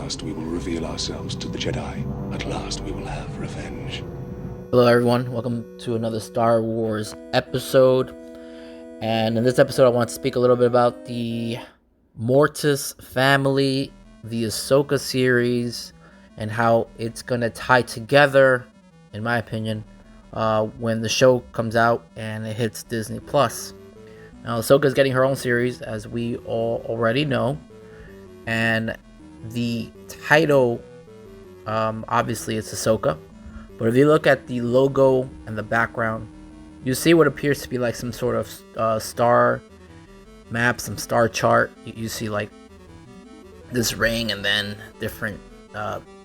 last we will reveal ourselves to the Jedi. At last we will have revenge. Hello everyone, welcome to another Star Wars episode. And in this episode I want to speak a little bit about the Mortis family, the Ahsoka series, and how it's going to tie together, in my opinion, when the show comes out and it hits Disney+. Now Ahsoka is getting her own series, as we all already know, and the title, obviously it's Ahsoka. But if you look at the logo and the background, you see what appears to be like some sort of star map, some star chart. You see like this ring and then different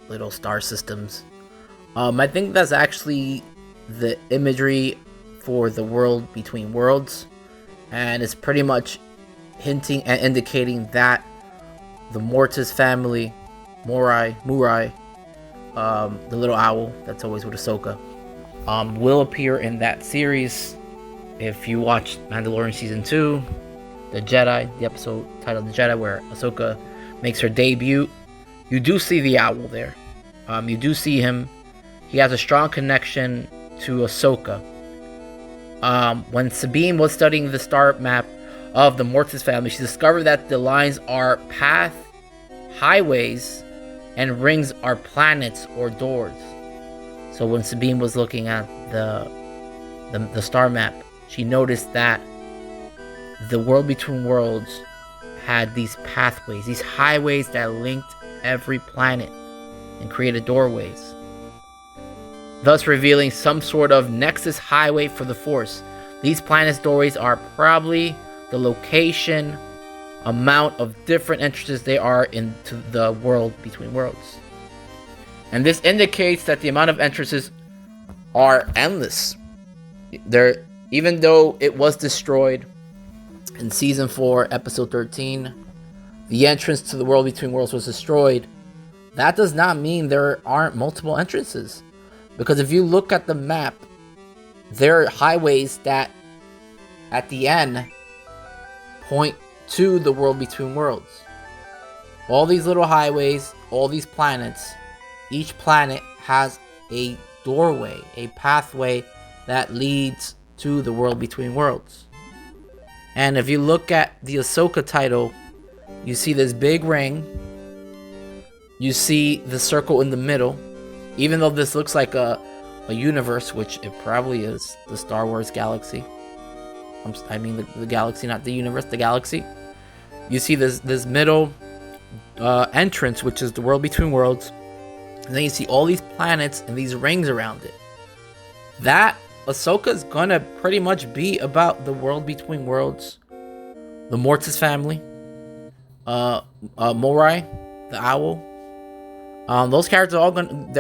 little star systems. I think that's actually the imagery for the world between worlds, and it's pretty much hinting and indicating that the Mortis family, Morai, the little owl that's always with Ahsoka, will appear in that series. If you watch Mandalorian Season 2, The Jedi, the episode titled The Jedi, where Ahsoka makes her debut, you do see the owl there. You do see him. He has a strong connection to Ahsoka. When Sabine was studying the star map of the Mortis family, she discovered that the lines are path, highways, and rings are planets or doors. So when Sabine was looking at the star map, she noticed that the world between worlds had these pathways, these highways that linked every planet and created doorways, thus revealing some sort of nexus highway for the Force. These planets' doorways are probably the location, amount of different entrances they are into the world between worlds. And this indicates that the amount of entrances are endless. Even though it was destroyed in Season 4, Episode 13, the entrance to the world between worlds was destroyed. That does not mean there aren't multiple entrances. Because if you look at the map, there are highways that, at the end, point to the world between worlds. All these little highways, all these planets, each planet has a doorway, a pathway that leads to the world between worlds. And if you look at the Ahsoka title, you see this big ring, you see the circle in the middle. Even though this looks like a universe, which it probably is, the Star Wars galaxy. I mean the galaxy, not the universe, the galaxy. You see this middle entrance, which is the world between worlds. And then you see all these planets and these rings around it. That Ahsoka is gonna pretty much be about the world between worlds. The Mortis family. Morai, the owl. Those characters are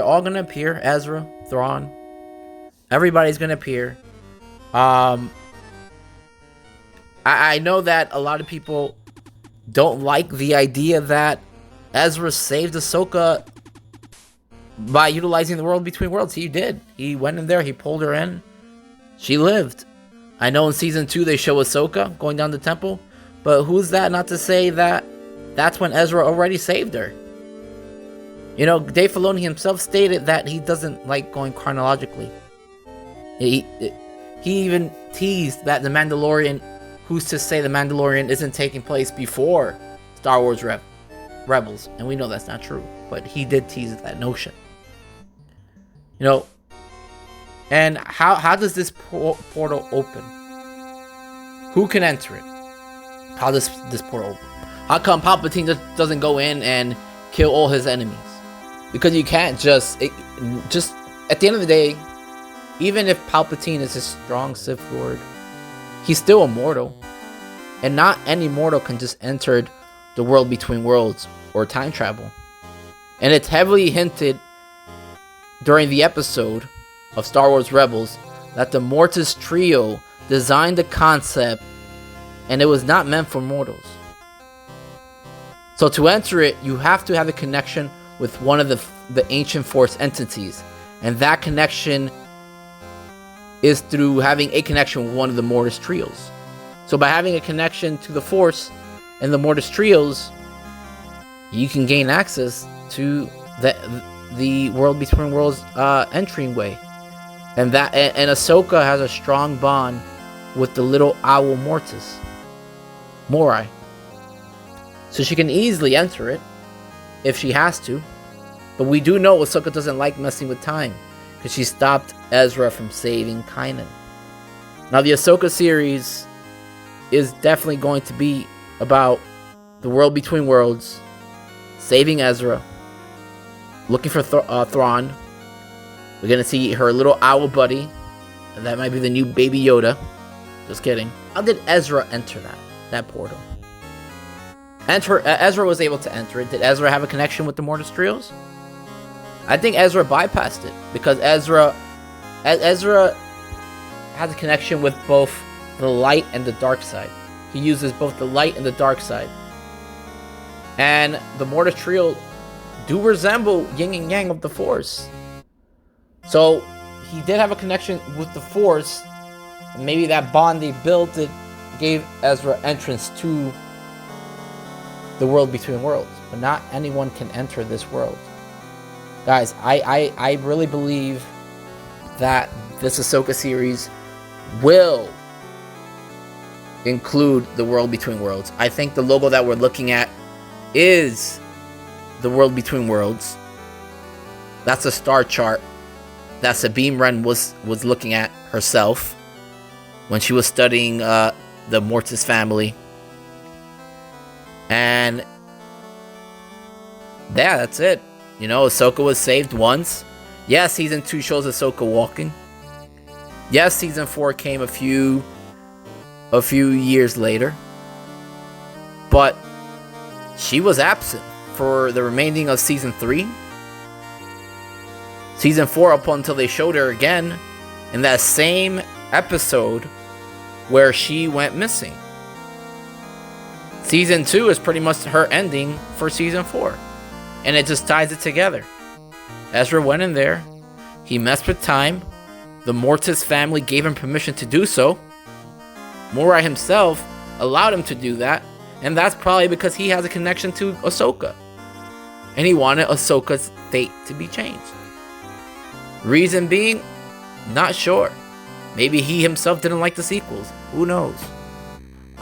all gonna appear. Ezra, Thrawn. Everybody's gonna appear. I know that a lot of people don't like the idea that Ezra saved Ahsoka by utilizing the world between worlds. He did. He went in there, he pulled her in. She lived. I know in Season 2 they show Ahsoka going down the temple, but who's that not to say that that's when Ezra already saved her? You know, Dave Filoni himself stated that he doesn't like going chronologically. He even teased that The Mandalorian, who's to say The Mandalorian isn't taking place before Star Wars Rebels? And we know that's not true, but he did tease that notion. You know, and how does this portal open? Who can enter it? How does this portal open? How come Palpatine just doesn't go in and kill all his enemies? Because you can't just at the end of the day, even if Palpatine is a strong Sith Lord, he's still a mortal. And not any mortal can just enter the world between worlds or time travel. And it's heavily hinted during the episode of Star Wars Rebels that the Mortis trio designed the concept and it was not meant for mortals. So to enter it, you have to have a connection with one of the ancient Force entities. And that connection is through having a connection with one of the Mortis trios. So by having a connection to the Force and the Mortis trios, you can gain access to the World Between Worlds entryway, and Ahsoka has a strong bond with the little owl Morai, so she can easily enter it if she has to. But we do know Ahsoka doesn't like messing with time, because she stopped Ezra from saving Kanan. Now, the Ahsoka series is definitely going to be about the World Between Worlds, saving Ezra, looking for Thrawn. We're going to see her little owl buddy, and that might be the new Baby Yoda. Just kidding. How did Ezra enter that portal? Ezra was able to enter it. Did Ezra have a connection with the Mortis Trios? I think Ezra bypassed it, because Ezra has a connection with both the light and the dark side. He uses both the light and the dark side. And the Mortis Trio do resemble yin and yang of the Force. So he did have a connection with the Force, and maybe that bond they built gave Ezra entrance to the World Between Worlds. But not anyone can enter this world. Guys, I really believe that this Ahsoka series will include the World Between Worlds. I think the logo that we're looking at is the World Between Worlds. That's a star chart that Sabine Wren was looking at herself when she was studying the Mortis family. And yeah, that's it. You know, Ahsoka was saved once. Yes, season 2 shows Ahsoka walking. Yes, season 4 came a few years later. But she was absent for the remaining of season 3. Season 4 up until they showed her again in that same episode where she went missing. Season 2 is pretty much her ending for season 4. And it just ties it together. Ezra went in there. He messed with time. The Mortis family gave him permission to do so. Morai himself allowed him to do that. And that's probably because he has a connection to Ahsoka. And he wanted Ahsoka's fate to be changed. Reason being, not sure. Maybe he himself didn't like the sequels. Who knows?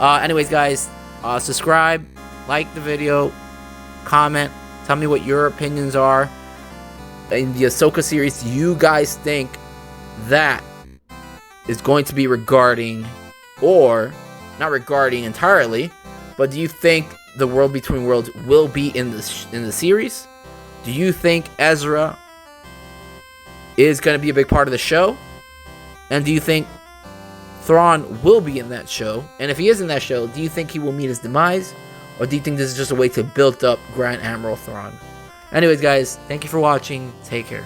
Anyways, guys, subscribe, like the video, comment, tell me what your opinions are. In the Ahsoka series, do you guys think that is going to be regarding, or not regarding entirely, but do you think the World Between Worlds will be in the series? Do you think Ezra is going to be a big part of the show? And do you think Thrawn will be in that show? And if he is in that show, do you think he will meet his demise? Or do you think this is just a way to build up Grand Admiral Thrawn? Anyways, guys, thank you for watching. Take care.